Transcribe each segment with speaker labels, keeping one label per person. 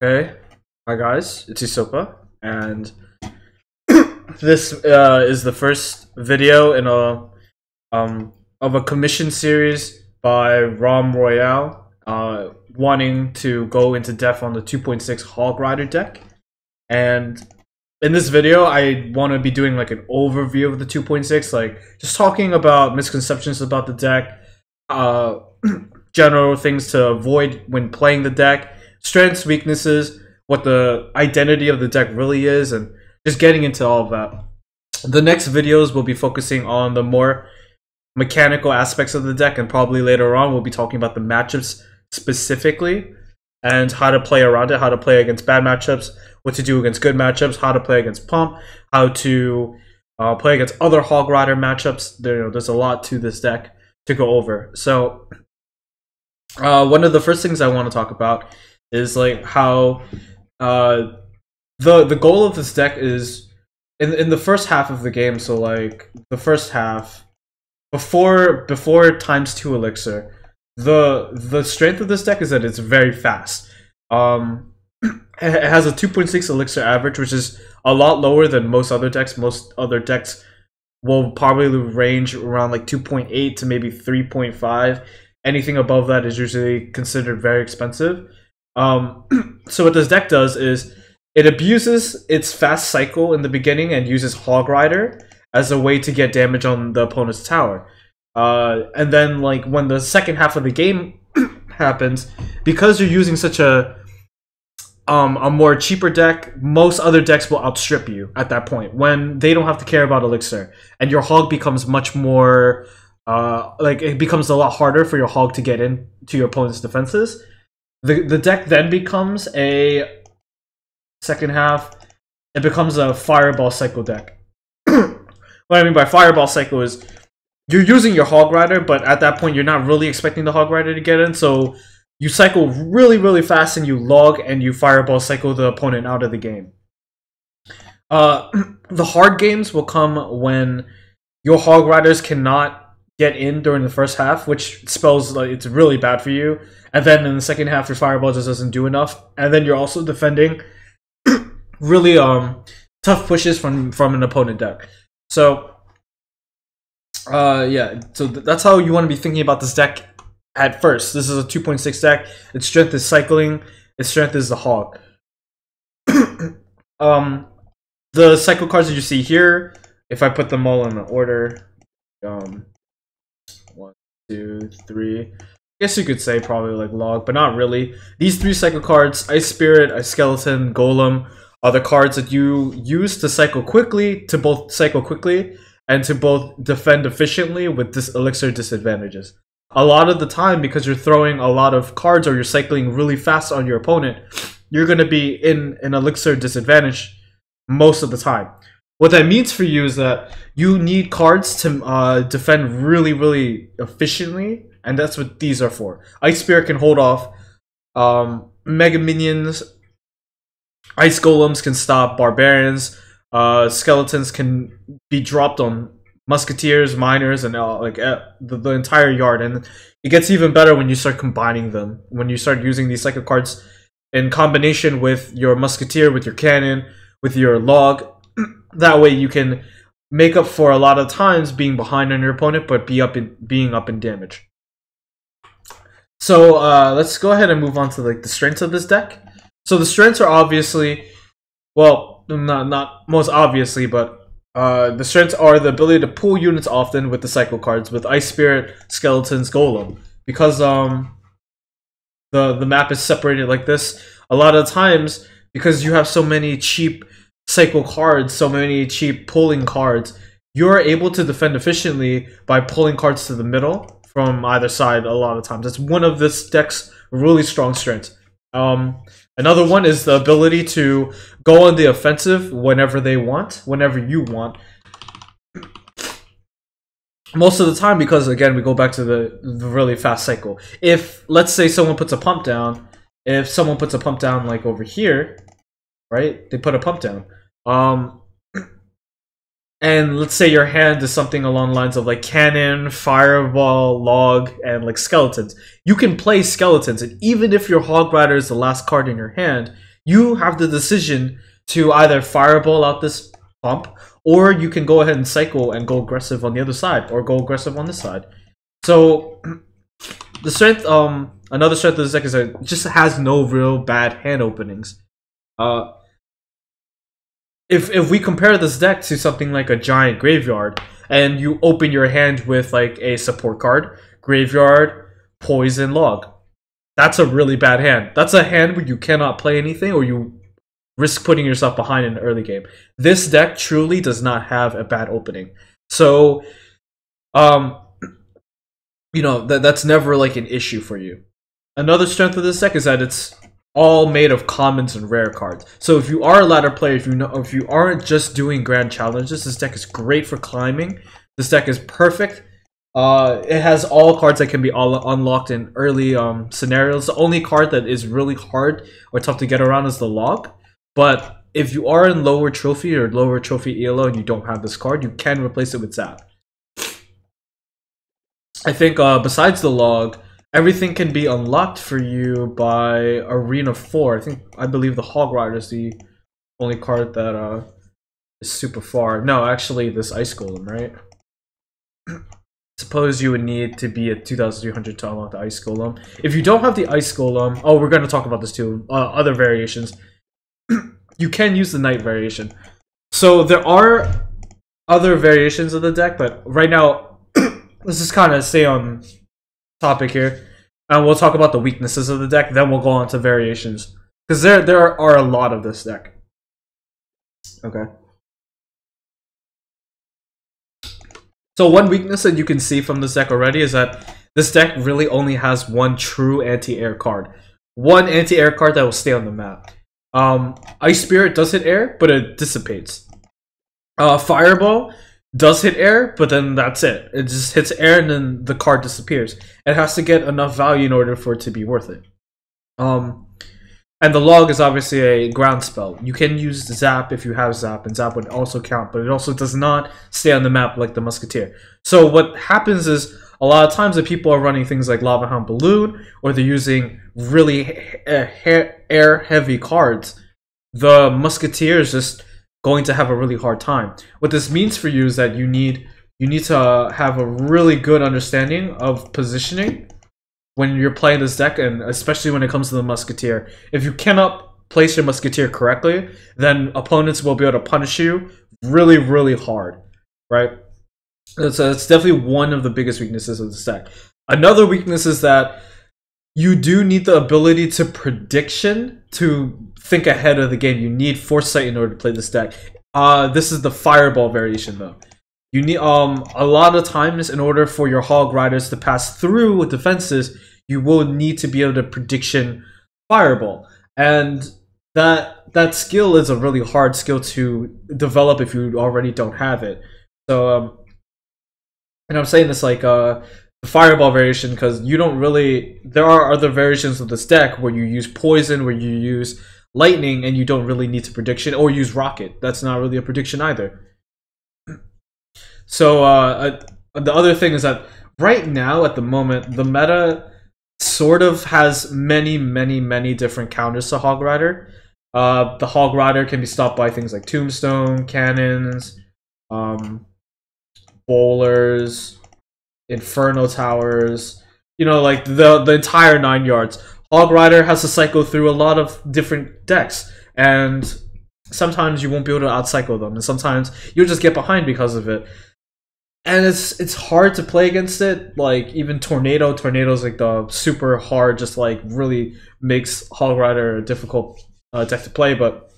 Speaker 1: Hey, hi guys, it's EsoPa, and this is the first video in a of a commission series by Raum Royale, wanting to go into depth on the 2.6 Hog Rider deck. And in this video, I want to be doing like an overview of the 2.6, like just talking about misconceptions about the deck, general things to avoid when playing the deck, strengths, weaknesses, what the identity of the deck really is, and just getting into all of that. The next videos will be focusing on the more mechanical aspects of the deck, and probably later on we'll be talking about the matchups specifically and how to play around it, how to play against bad matchups, what to do against good matchups, how to play against Pump, how to play against other Hog Rider matchups. There's a lot to this deck to go over. So one of the first things I want to talk about is like how the goal of this deck is in the first half of the game. So like the first half before ×2 elixir, the strength of this deck is that it's very fast. It has a 2.6 elixir average, which is a lot lower than most other decks. Most other decks will probably range around like 2.8 to maybe 3.5. Anything above that is usually considered very expensive. So what this deck does is it abuses its fast cycle in the beginning and uses Hog Rider as a way to get damage on the opponent's tower. And then like when the second half of the game happens, because you're using such a more cheaper deck, most other decks will outstrip you at that point when they don't have to care about elixir, and your hog becomes much more like it becomes a lot harder for your hog to get into your opponent's defenses. The deck then becomes a second half. It becomes a fireball cycle deck. What I mean by fireball cycle is you're using your Hog Rider, but at that point you're not really expecting the Hog Rider to get in, so you cycle really fast and you log and you fireball cycle the opponent out of the game. The hard games will come when your Hog Riders cannot get in during the first half, which spells like it's really bad for you. And then in the second half, your fireball just doesn't do enough. And then you're also defending really tough pushes from an opponent deck. So yeah, so that's how you want to be thinking about this deck at first. This is a 2.6 deck. Its strength is cycling. Its strength is the hog. The cycle cards that you see here, if I put them all in order, 1, 2, 3. I guess you could say probably like log, but not really. These 3 cycle cards, Ice Spirit, Ice Skeleton, Golem, are the cards that you use to cycle quickly, and to both defend efficiently with this elixir disadvantages. A lot of the time, because you're throwing a lot of cards or you're cycling really fast on your opponent, you're going to be in an elixir disadvantage most of the time. What that means for you is that you need cards to defend really efficiently, and that's what these are for. Ice Spirit can hold off Mega Minions. Ice Golems can stop Barbarians. Skeletons can be dropped on Musketeers, Miners, and the entire yard. And it gets even better when you start combining them. When you start using these cycle cards in combination with your Musketeer, with your Cannon, with your Log. That way you can make up for a lot of times being behind on your opponent, but being up in damage. So let's go ahead and move on to like the strengths of this deck. So the strengths are obviously, well, not most obviously, but the strengths are the ability to pull units often with the cycle cards, with Ice Spirit, Skeletons, Golem. Because the map is separated like this, a lot of times, because you have so many cheap cycle cards, so many cheap pulling cards, you're able to defend efficiently by pulling cards to the middle from either side a lot of times. That's one of this deck's really strong strengths. Another one is the ability to go on the offensive whenever you want. Most of the time, because again, we go back to the really fast cycle. If, let's say, someone puts a pump down, like over here, right? They put a pump down. and let's say your hand is something along the lines of like cannon, fireball, log, and like skeletons. You can play skeletons, and even if your Hog Rider is the last card in your hand, you have the decision to either fireball out this pump, or you can go ahead and cycle and go aggressive on the other side, or go aggressive on this side. So the strength, another strength of this deck is that it just has no real bad hand openings. If we compare this deck to something like a giant graveyard, and you open your hand with like a support card, graveyard, poison, log, that's a really bad hand. That's a hand where you cannot play anything, or you risk putting yourself behind in the early game. This deck truly does not have a bad opening. So, you know, that's never like an issue for you. Another strength of this deck is that it's all made of commons and rare cards. So if you are a ladder player, if you aren't just doing grand challenges, this deck is great for climbing. This deck is perfect. It has all cards that can be all unlocked in early scenarios. The only card that is really hard or tough to get around is the log. But if you are in lower trophy or lower trophy ELO and you don't have this card, you can replace it with Zap. I think besides the log, everything can be unlocked for you by Arena 4. I believe the Hog Rider is the only card that is super far. No, actually this Ice Golem, right? Suppose you would need to be at 2,300 to unlock the Ice Golem. If you don't have the Ice Golem, oh, we're going to talk about this too, other variations. You can use the Night variation. So there are other variations of the deck, but right now, let's just kind of stay on topic here, and we'll talk about the weaknesses of the deck, then we'll go on to variations, because there are a lot of this deck. Okay, so one weakness that you can see from this deck already is that this deck really only has one true anti-air card, one anti-air card that will stay on the map. Ice Spirit does hit air, but it dissipates. Fireball does hit air, but then that's it. It just hits air and then the card disappears. It has to get enough value in order for it to be worth it. And the log is obviously a ground spell. You can use Zap if you have Zap, and Zap would also count, but it also does not stay on the map like the Musketeer. So what happens is, a lot of times that people are running things like Lava Hound Balloon, or they're using really air-heavy cards, the Musketeer is just going to have a really hard time. What this means for you is that you need to have a really good understanding of positioning when you're playing this deck, and especially when it comes to the Musketeer. If you cannot place your Musketeer correctly, then opponents will be able to punish you really, really hard, right? So it's definitely one of the biggest weaknesses of this deck. Another weakness is that you do need the ability to prediction to think ahead of the game. You need foresight in order to play this deck. This is the Fireball variation though. You need a lot of times in order for your Hog Riders to pass through with defenses, you will need to be able to prediction Fireball, and that skill is a really hard skill to develop if you already don't have it. So and I'm saying this like the Fireball variation because you don't really. There are other variations of this deck where you use Poison, where you use Lightning, and you don't really need to prediction, or use Rocket. That's not really a prediction either. So the other thing is that right now, at the moment, the meta sort of has many different counters to Hog Rider. The Hog Rider can be stopped by things like Tombstone, Cannons, Bowlers, Inferno Towers. You know, like the entire 9 yards. Hog Rider has to cycle through a lot of different decks, and sometimes you won't be able to outcycle them, and sometimes you'll just get behind because of it. And it's hard to play against it. Like even Tornado's like the super hard, just like really makes Hog Rider a difficult deck to play. But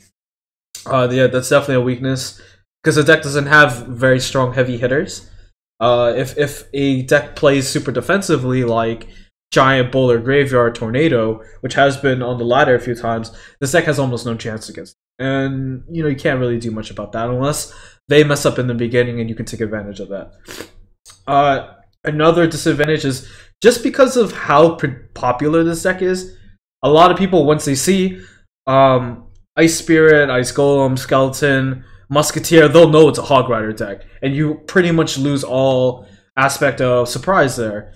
Speaker 1: yeah, that's definitely a weakness because the deck doesn't have very strong heavy hitters. If a deck plays super defensively, like Giant, Bowler, Graveyard, Tornado, which has been on the ladder a few times, this deck has almost no chance against it. And you know, you can't really do much about that unless they mess up in the beginning, and you can take advantage of that. Another disadvantage is just because of how popular this deck is, a lot of people, once they see Ice Spirit, Ice Golem, Skeleton, Musketeer, they'll know it's a Hog Rider deck, and you pretty much lose all aspect of surprise there.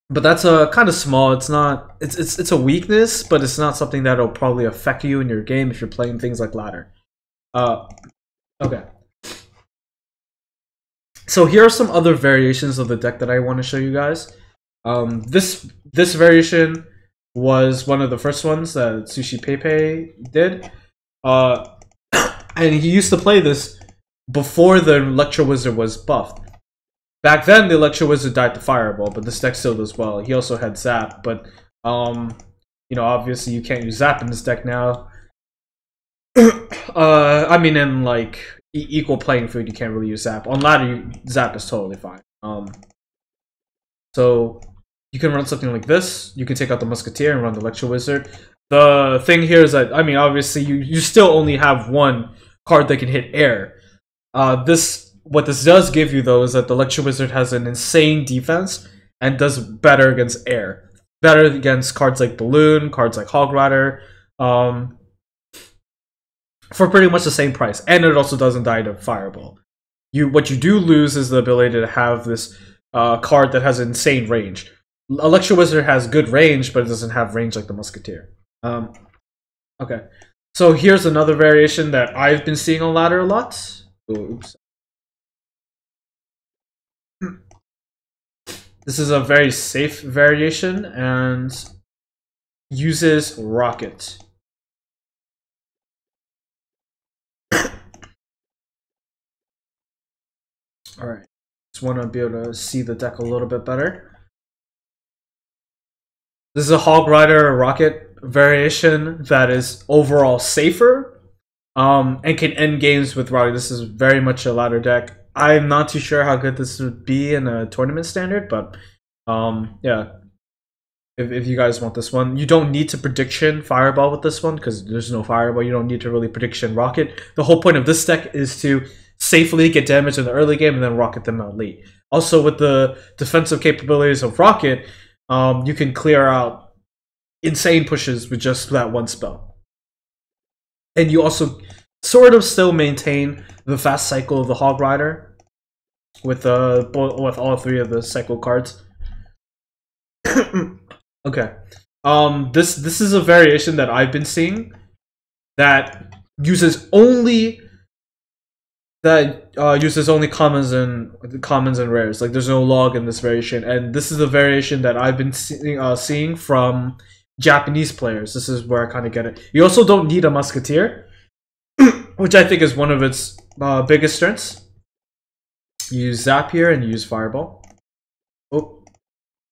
Speaker 1: But that's a kind of small. It's not. It's a weakness, but it's not something that'll probably affect you in your game if you're playing things like ladder. Okay. So here are some other variations of the deck that I want to show you guys. This variation was one of the first ones that Sushi Pepe did. And he used to play this before the Electro Wizard was buffed. Back then, the Electro Wizard died to Fireball, but this deck still does well. He also had Zap, but you know, obviously you can't use Zap in this deck now. I mean, in like equal playing field, you can't really use Zap. On ladder, Zap is totally fine. So you can run something like this. You can take out the Musketeer and run the Electro Wizard. The thing here is that, I mean, obviously you still only have one card that can hit air. What this does give you though is that the Electro Wizard has an insane defense and does better against air. Better against cards like Balloon, cards like Hog Rider, for pretty much the same price. And it also doesn't die to Fireball. What you do lose is the ability to have this card that has insane range. Electro Wizard has good range, but it doesn't have range like the Musketeer. Okay. So here's another variation that I've been seeing on ladder a lot. Oops. This is a very safe variation and uses Rocket. Alright, just want to be able to see the deck a little bit better. This is a Hog Rider Rocket variation that is overall safer and can end games with Rocket. This is very much a ladder deck. I'm not too sure how good this would be in a tournament standard, but yeah. If you guys want this one, you don't need to prediction Fireball with this one because there's no Fireball. You don't need to really prediction Rocket. The whole point of this deck is to safely get damage in the early game and then rocket them out late. Also, with the defensive capabilities of Rocket, you can clear out insane pushes with just that one spell. And you also sort of still maintain the fast cycle of the Hog Rider with all three of the cycle cards. Okay. This is a variation that I've been seeing that uses only commons and rares. Like there's no log in this variation, and this is a variation that I've been seeing from Japanese players. This is where I kind of get it. You also don't need a Musketeer, which I think is one of its biggest strengths. You use Zap here and you use Fireball. Oh,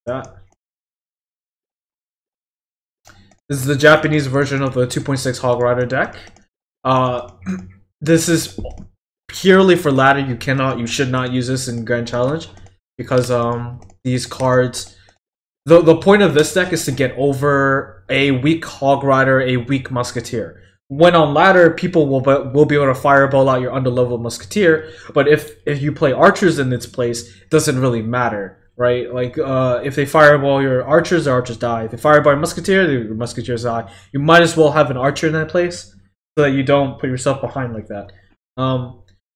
Speaker 1: that. This is the Japanese version of the 2.6 Hog Rider deck. This is purely for ladder. You should not use this in Grand Challenge because these cards. The point of this deck is to get over a weak Hog Rider, a weak Musketeer. When on ladder, people will be able to Fireball out your underleveled Musketeer. But if you play archers in its place, it doesn't really matter. Right, like if they Fireball your archers, the archers die. If they Fireball your Musketeer, the Musketeers die. You might as well have an archer in that place so that you don't put yourself behind like that.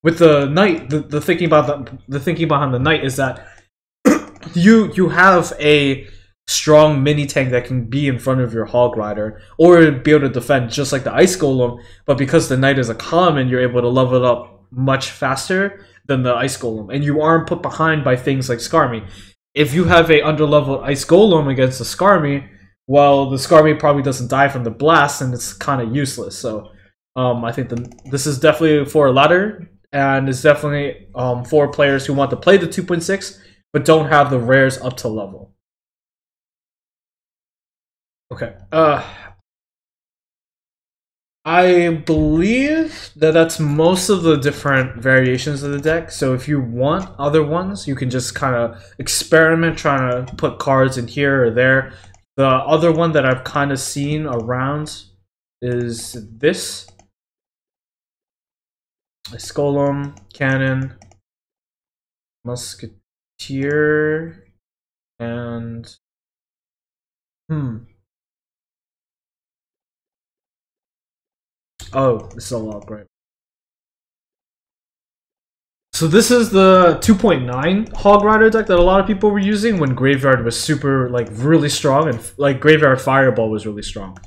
Speaker 1: With the knight, the thinking behind the knight is that you have a strong mini tank that can be in front of your Hog Rider or be able to defend just like the Ice Golem. But because the knight is a common, you're able to level it up much faster than the Ice Golem, and you aren't put behind by things like Skarmy. If you have a underleveled Ice Golem against the Skarmy, well, the Skarmy probably doesn't die from the blast, and it's kind of useless. So, I think this is definitely for a ladder, and it's definitely for players who want to play the 2.6 but don't have the rares up to level. Okay. I believe that that's most of the different variations of the deck. So if you want other ones, you can just kind of experiment trying to put cards in here or there. The other one that I've kind of seen around is this. A Golem, Cannon, Musketeer, and... Oh, this is a log, right? So this is the 2.9 Hog Rider deck that a lot of people were using when Graveyard was super, like, really strong, and like Graveyard Fireball was really strong.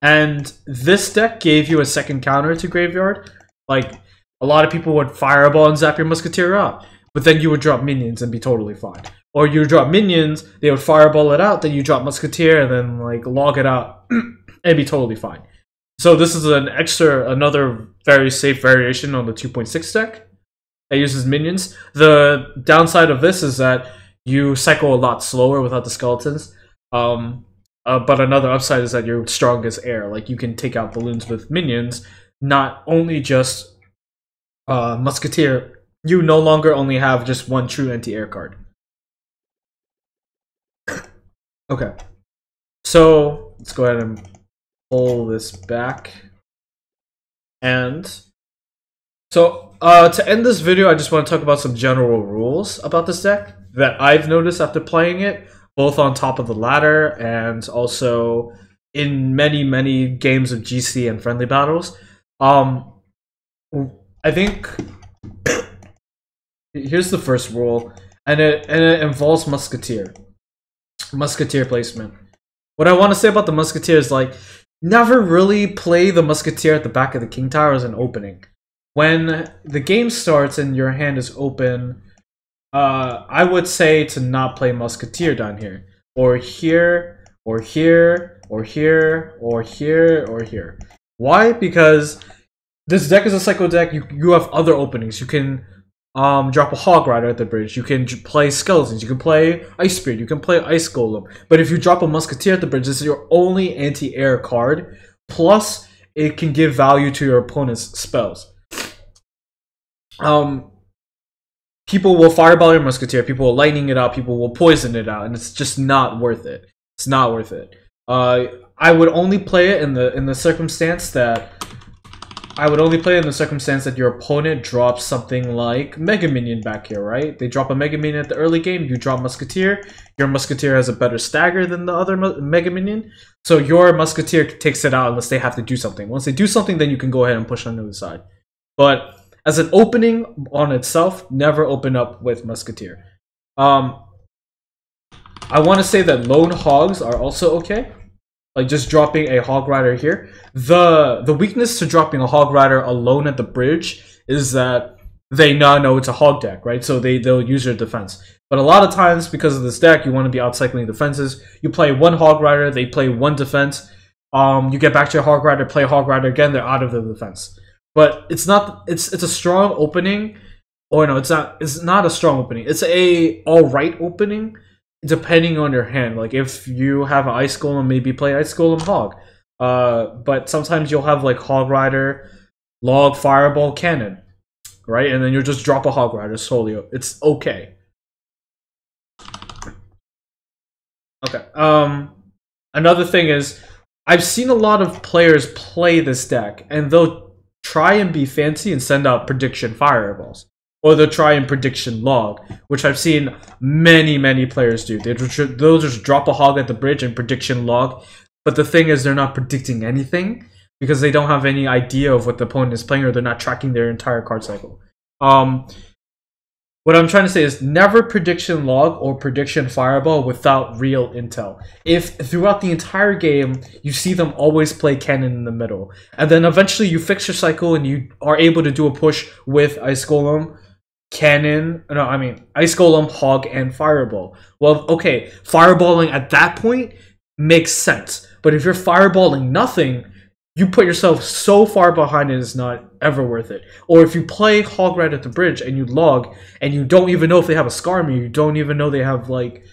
Speaker 1: And this deck gave you a second counter to Graveyard. Like, a lot of people would Fireball and zap your Musketeer out, but then you would drop minions and be totally fine. Or you would drop minions, they would Fireball it out, then you drop Musketeer and then like log it out and be totally fine. So this is another very safe variation on the 2.6 deck that uses minions. The downside of this is that you cycle a lot slower without the skeletons. But another upside is that you're strong as air. Like, you can take out balloons with minions, not only just Musketeer. You no longer only have just one true anti-air card. Okay. So, let's go ahead and pull this back. And so, to end this video, I just want to talk about some general rules about this deck that I've noticed after playing it, both on Top of the Ladder and also in many games of GC and friendly battles. I think here's the first rule, and it involves Musketeer placement. What I want to say about the Musketeer is, like, never really play the Musketeer at the back of the King Tower as an opening. When the game starts and your hand is open, I would say to not play Musketeer down here, or here, or here, or here, or here, or here. Why? Because this deck is a Psycho deck. You have other openings. You can drop a Hog Rider at the bridge. You can play Skeletons. You can play Ice Spirit. You can play Ice Golem. But if you drop a Musketeer at the bridge, this is your only anti-air card. Plus, it can give value to your opponent's spells. People will Fireball your Musketeer. People will Lightning it out. People will Poison it out, and it's just not worth it. It's not worth it. I would only play it in the circumstance that your opponent drops something like Mega Minion back here, right? They drop a Mega Minion at the early game, you drop Musketeer. Your Musketeer has a better stagger than the other Mega Minion, so your Musketeer takes it out unless they have to do something. Once they do something, then you can go ahead and push on the other side. But as an opening on itself, never open up with Musketeer. I want to say that Lone Hogs are also okay. Like, just dropping a Hog Rider here. The weakness to dropping a Hog Rider alone at the bridge is that they now know it's a Hog deck, right? So they'll use your defense. But a lot of times, because of this deck, you want to be outcycling defenses. You play one Hog Rider, they play one defense. You get back to your Hog Rider, play Hog Rider again, they're out of the defense. But it's a strong opening. Or no, it's not a strong opening. It's a alright opening, depending on your hand. Like, if you have an Ice Golem, maybe play Ice Golem Hog. But sometimes you'll have like Hog Rider, Log, Fireball, Cannon, right? And then you'll just drop a Hog Rider solely. It's okay. Okay. Another thing is, I've seen a lot of players play this deck, and they'll try and be fancy and send out Prediction Fireballs. Or they'll try and Prediction Log, which I've seen many players do. They'll just drop a Hog at the bridge and Prediction Log. But the thing is, they're not predicting anything because they don't have any idea of what the opponent is playing, or they're not tracking their entire card cycle. What I'm trying to say is never Prediction Log or Prediction Fireball without real intel. If throughout the entire game you see them always play Cannon in the middle, and then eventually you fix your cycle and you are able to do a push with Ice Golem, Ice Golem, Hog, and Fireball. Well, okay, Fireballing at that point makes sense. But if you're Fireballing nothing, you put yourself so far behind it, it's not ever worth it. Or if you play Hog Red at the bridge and you log, and you don't even know if they have a Skarmy, you don't even know they have, like,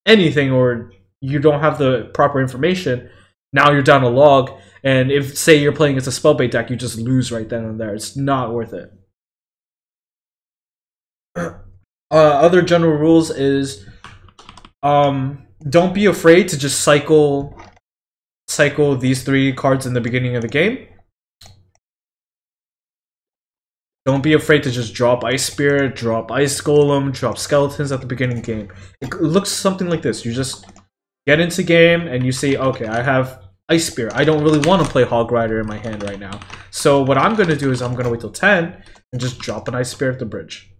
Speaker 1: anything, or you don't have the proper information, now you're down a log, and if, say, you're playing as a Spellbait deck, you just lose right then and there. It's not worth it. Other general rules is, don't be afraid to just cycle these 3 cards in the beginning of the game. Don't be afraid to just drop Ice Spirit, drop Ice Golem, drop Skeletons at the beginning of the game. It looks something like this. You just get into game and you say, okay, I have Ice Spear. I don't really want to play Hog Rider in my hand right now. So what I'm going to do is I'm going to wait till 10 and just drop an Ice Spear at the bridge.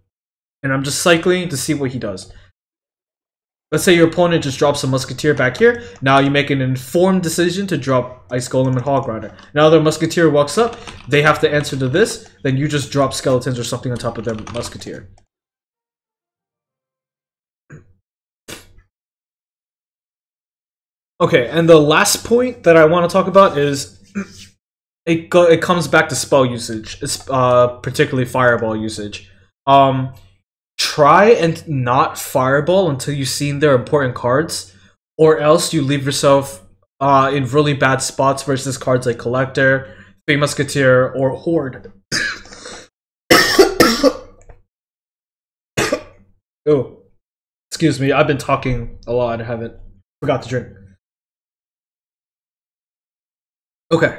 Speaker 1: And I'm just cycling to see what he does. Let's say your opponent just drops a Musketeer back here. Now you make an informed decision to drop Ice Golem and Hog Rider. Now their Musketeer walks up. They have to answer to this. Then you just drop Skeletons or something on top of their Musketeer. Okay, and the last point that I want to talk about is it comes back to spell usage, particularly Fireball usage. Try and not Fireball until you've seen their important cards, or else you leave yourself in really bad spots versus cards like Collector, Fey Musketeer, or Horde. Oh, excuse me, I've been talking a lot. I haven't forgot to drink. Okay,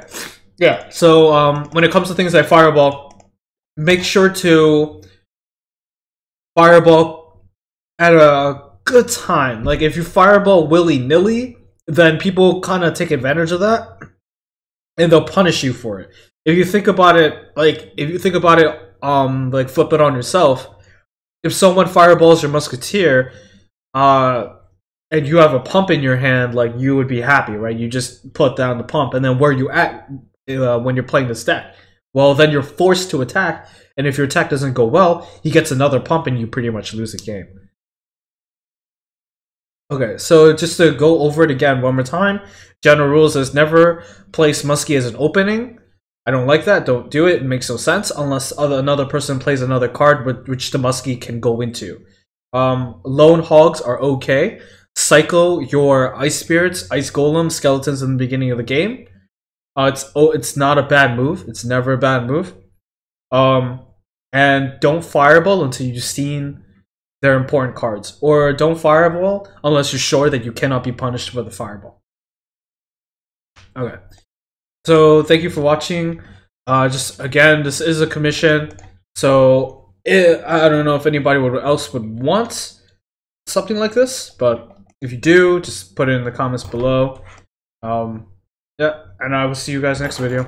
Speaker 1: yeah. So when it comes to things like Fireball, make sure to Fireball at a good time. Like if you Fireball willy-nilly, then people kind of take advantage of that and they'll punish you for it. If you think about it, like flip it on yourself, if someone Fireballs your Musketeer and you have a pump in your hand, like you would be happy, right? You just put down the pump, and then where you at when you're playing this deck? Well, then you're forced to attack, and if your attack doesn't go well, he gets another pump and you pretty much lose the game. Okay, so just to go over it again one more time, general rules is never place Muskie as an opening. I don't like that, don't do it, it makes no sense unless another person plays another card which the Muskie can go into. Lone Hogs are okay. Cycle your Ice Spirits, Ice Golem, Skeletons in the beginning of the game. It's not a bad move. It's never a bad move. And don't Fireball until you've seen their important cards. Or don't Fireball unless you're sure that you cannot be punished for the Fireball. Okay. So thank you for watching. Just again, this is a commission. So I don't know if anybody else would want something like this, but if you do, just put it in the comments below. Yeah, and I will see you guys next video.